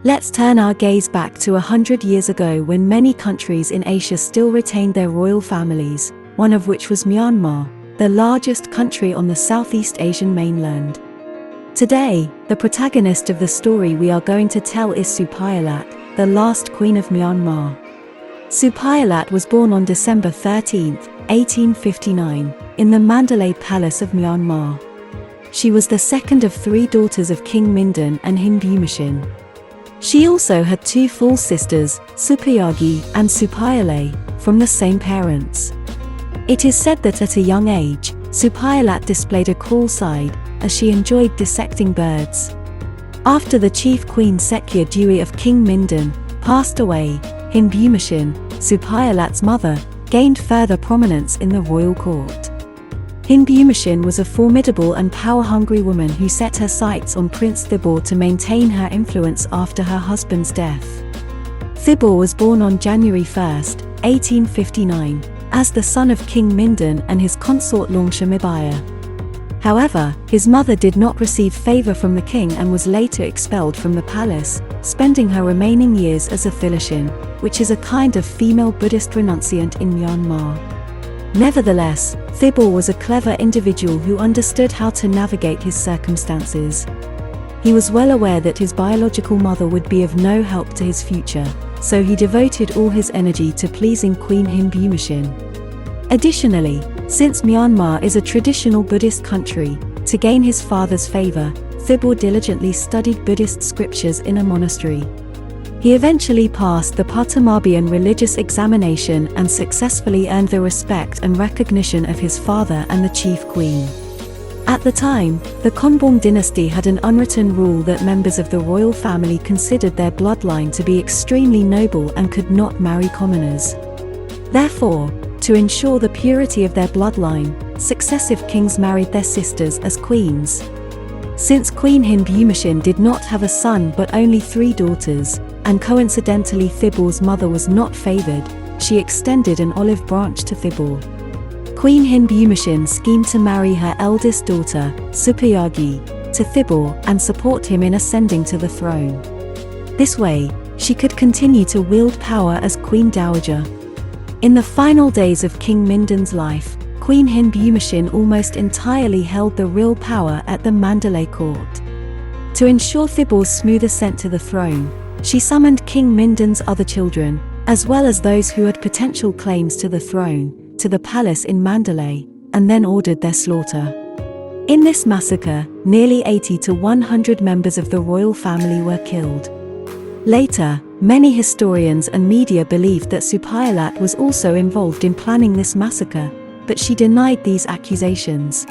Let's turn our gaze back to 100 years ago when many countries in Asia still retained their royal families, one of which was Myanmar, the largest country on the Southeast Asian mainland. Today, the protagonist of the story we are going to tell is Supayalat, the last queen of Myanmar. Supayalat was born on December 13, 1859, in the Mandalay Palace of Myanmar. She was the second of 3 daughters of King Mindon and Hin Bhumishin. She also had 2 full sisters, Supayagi and Supayalat, from the same parents. It is said that at a young age, Supayalat displayed a cruel side, as she enjoyed dissecting birds. After the chief queen Sekya Dewi of King Mindon passed away, Hin Bhumishin, Supayalat's mother, gained further prominence in the royal court. Hin Bhumishin was a formidable and power-hungry woman who set her sights on Prince Thibaw to maintain her influence after her husband's death. Thibaw was born on January 1, 1859, as the son of King Mindon and his consort Longshamibaya. However, his mother did not receive favor from the king and was later expelled from the palace, spending her remaining years as a Thilishin, which is a kind of female Buddhist renunciant in Myanmar. Nevertheless, Thibaw was a clever individual who understood how to navigate his circumstances. He was well aware that his biological mother would be of no help to his future, so he devoted all his energy to pleasing Queen Hin Bhumishin. Additionally, since Myanmar is a traditional Buddhist country, to gain his father's favor, Thibaw diligently studied Buddhist scriptures in a monastery. He eventually passed the Patamabian religious examination and successfully earned the respect and recognition of his father and the chief queen. At the time, the Konbaung dynasty had an unwritten rule that members of the royal family considered their bloodline to be extremely noble and could not marry commoners. Therefore, to ensure the purity of their bloodline, successive kings married their sisters as queens. Since Queen Hin Bhumishin did not have a son but only 3 daughters, and coincidentally Thibaw's mother was not favored, she extended an olive branch to Thibaw. Queen Hin Bhumishin schemed to marry her eldest daughter, Supayagi, to Thibaw and support him in ascending to the throne. This way, she could continue to wield power as Queen Dowager. In the final days of King Mindon's life, Queen Hin Bhumishin almost entirely held the real power at the Mandalay court. To ensure Thibaw's smooth ascent to the throne, she summoned King Mindon's other children, as well as those who had potential claims to the throne, to the palace in Mandalay, and then ordered their slaughter. In this massacre, nearly 80 to 100 members of the royal family were killed. Later, many historians and media believed that Supayalat was also involved in planning this massacre, but she denied these accusations.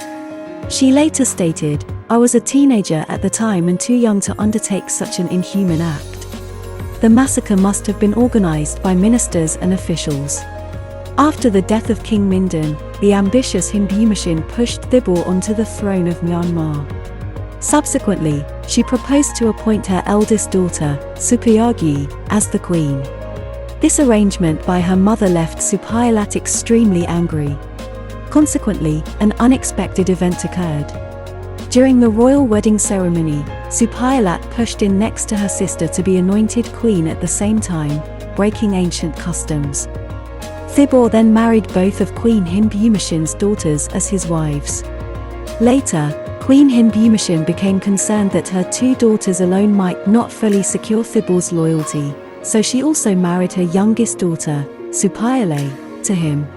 She later stated, "I was a teenager at the time and too young to undertake such an inhuman act." The massacre must have been organized by ministers and officials. After the death of King Mindon, the ambitious Hin Bhumishin pushed Thibaw onto the throne of Myanmar. Subsequently, she proposed to appoint her eldest daughter, Supayagi, as the queen. This arrangement by her mother left Supayalat extremely angry. Consequently, an unexpected event occurred. During the royal wedding ceremony, Supayalat pushed in next to her sister to be anointed queen at the same time, breaking ancient customs. Thibaw then married both of Queen Hin Bhumishin's daughters as his wives. Later, Queen Hin Bhumishin became concerned that her 2 daughters alone might not fully secure Thibaw's loyalty, so she also married her youngest daughter, Supayalat, to him.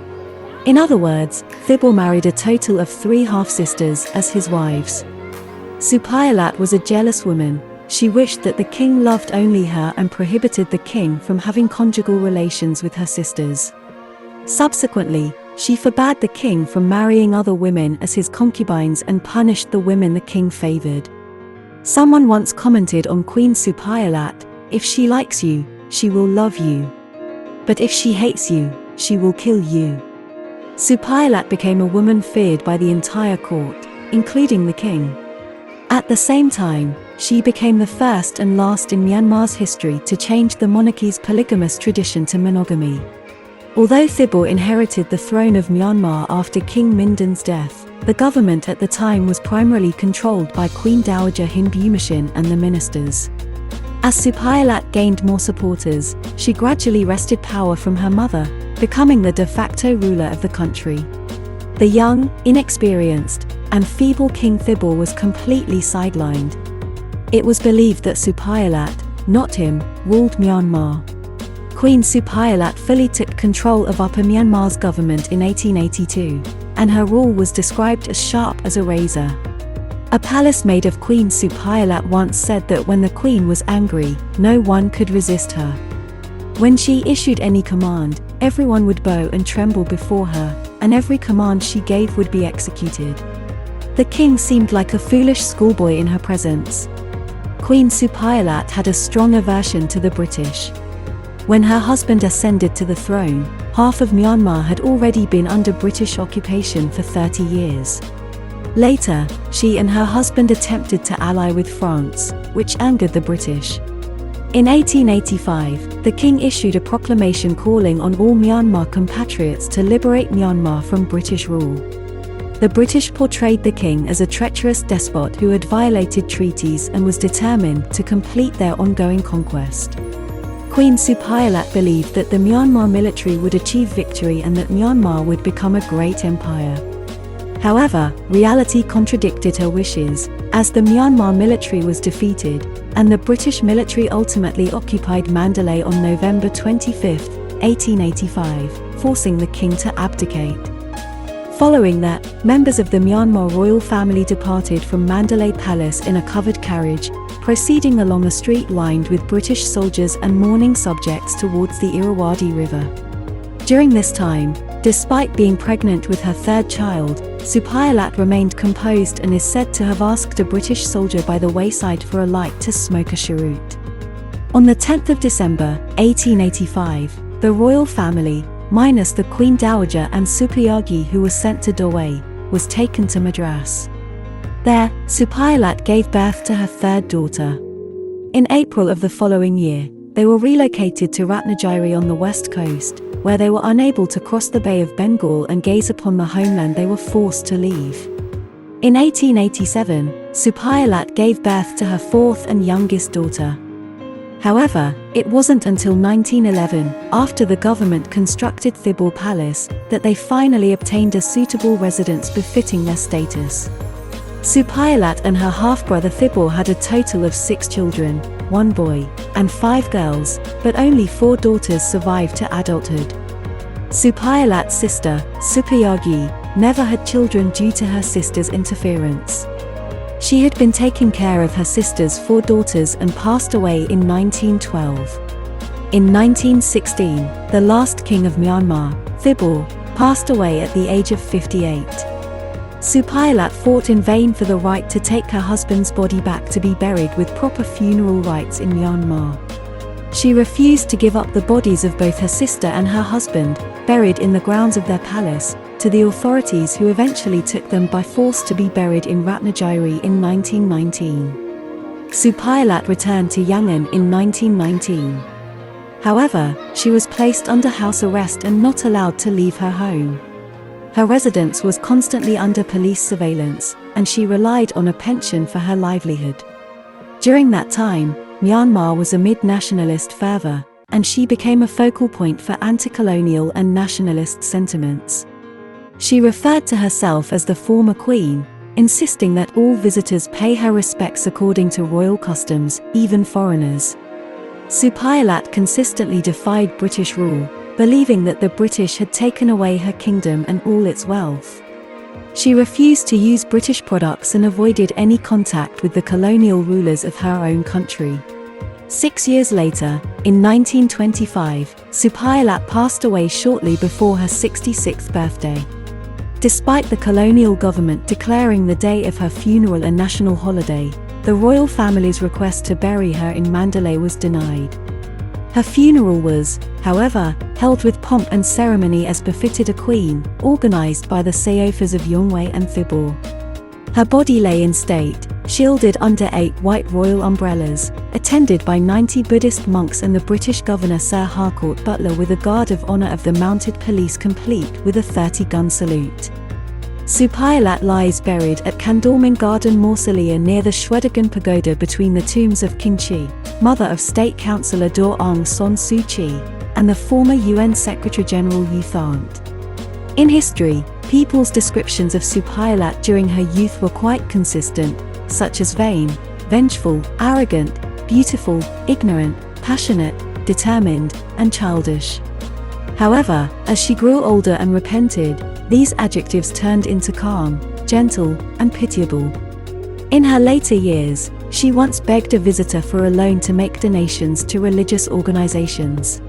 In other words, Thibaw married a total of 3 half-sisters as his wives. Supayalat was a jealous woman. She wished that the king loved only her and prohibited the king from having conjugal relations with her sisters. Subsequently, she forbade the king from marrying other women as his concubines and punished the women the king favored. Someone once commented on Queen Supayalat, "If she likes you, she will love you. But if she hates you, she will kill you." Supayalat became a woman feared by the entire court, including the king. At the same time, she became the first and last in Myanmar's history to change the monarchy's polygamous tradition to monogamy. Although Thibaw inherited the throne of Myanmar after King Mindon's death, the government at the time was primarily controlled by Queen Dowager Hin Bhumishin and the ministers. As Supayalat gained more supporters, she gradually wrested power from her mother, becoming the de facto ruler of the country. The young, inexperienced, and feeble King Thibaw was completely sidelined. It was believed that Supayalat, not him, ruled Myanmar. Queen Supayalat fully took control of Upper Myanmar's government in 1882, and her rule was described as sharp as a razor. A palace maid of Queen Supayalat once said that when the queen was angry, no one could resist her. When she issued any command, everyone would bow and tremble before her, and every command she gave would be executed. The king seemed like a foolish schoolboy in her presence. Queen Supayalat had a strong aversion to the British. When her husband ascended to the throne, half of Myanmar had already been under British occupation for 30 years. Later, she and her husband attempted to ally with France, which angered the British. In 1885, the king issued a proclamation calling on all Myanmar compatriots to liberate Myanmar from British rule. The British portrayed the king as a treacherous despot who had violated treaties and was determined to complete their ongoing conquest. Queen Supayalat believed that the Myanmar military would achieve victory and that Myanmar would become a great empire. However, reality contradicted her wishes, as the Myanmar military was defeated, and the British military ultimately occupied Mandalay on November 25, 1885, forcing the king to abdicate. Following that, members of the Myanmar royal family departed from Mandalay Palace in a covered carriage, proceeding along a street lined with British soldiers and mourning subjects towards the Irrawaddy River. During this time, despite being pregnant with her third child, Supayalat remained composed and is said to have asked a British soldier by the wayside for a light to smoke a cheroot. On the 10th of December, 1885, the royal family, minus the Queen Dowager and Supayagi who was sent to Dawei, was taken to Madras. There, Supayalat gave birth to her third daughter. In April of the following year, they were relocated to Ratnagiri on the west coast, where they were unable to cross the Bay of Bengal and gaze upon the homeland they were forced to leave. In 1887, Supayalat gave birth to her fourth and youngest daughter. However, it wasn't until 1911, after the government constructed Thibaw Palace, that they finally obtained a suitable residence befitting their status. Supayalat and her half-brother Thibaw had a total of 6 children, 1 boy, and 5 girls, but only 4 daughters survived to adulthood. Supayalat's sister, Supayagi, never had children due to her sister's interference. She had been taking care of her sister's 4 daughters and passed away in 1912. In 1916, the last king of Myanmar, Thibaw, passed away at the age of 58. Supayalat fought in vain for the right to take her husband's body back to be buried with proper funeral rites in Myanmar. She refused to give up the bodies of both her sister and her husband, buried in the grounds of their palace, to the authorities who eventually took them by force to be buried in Ratnagiri in 1919. Supayalat returned to Yangon in 1919. However, she was placed under house arrest and not allowed to leave her home. Her residence was constantly under police surveillance, and she relied on a pension for her livelihood. During that time, Myanmar was amid nationalist fervor, and she became a focal point for anti-colonial and nationalist sentiments. She referred to herself as the former queen, insisting that all visitors pay her respects according to royal customs, even foreigners. Supayalat consistently defied British rule, believing that the British had taken away her kingdom and all its wealth. She refused to use British products and avoided any contact with the colonial rulers of her own country. 6 years later, in 1925, Supayalat passed away shortly before her 66th birthday. Despite the colonial government declaring the day of her funeral a national holiday, the royal family's request to bury her in Mandalay was denied. Her funeral was, however, held with pomp and ceremony as befitted a queen, organized by the Sayofas of Yongwei and Thibaw. Her body lay in state, shielded under 8 white royal umbrellas, attended by 90 Buddhist monks and the British Governor Sir Harcourt Butler with a guard of honor of the mounted police complete with a 30-gun salute. Supayalat lies buried at Kandorman Garden Mausoleum near the Shwedagon Pagoda between the tombs of King Chi, mother of State Councillor Daw Aung San Suu Kyi, and the former UN Secretary-General U Thant. In history, people's descriptions of Supayalat during her youth were quite consistent, such as vain, vengeful, arrogant, beautiful, ignorant, passionate, determined, and childish. However, as she grew older and repented, these adjectives turned into calm, gentle, and pitiable. In her later years, she once begged a visitor for a loan to make donations to religious organizations.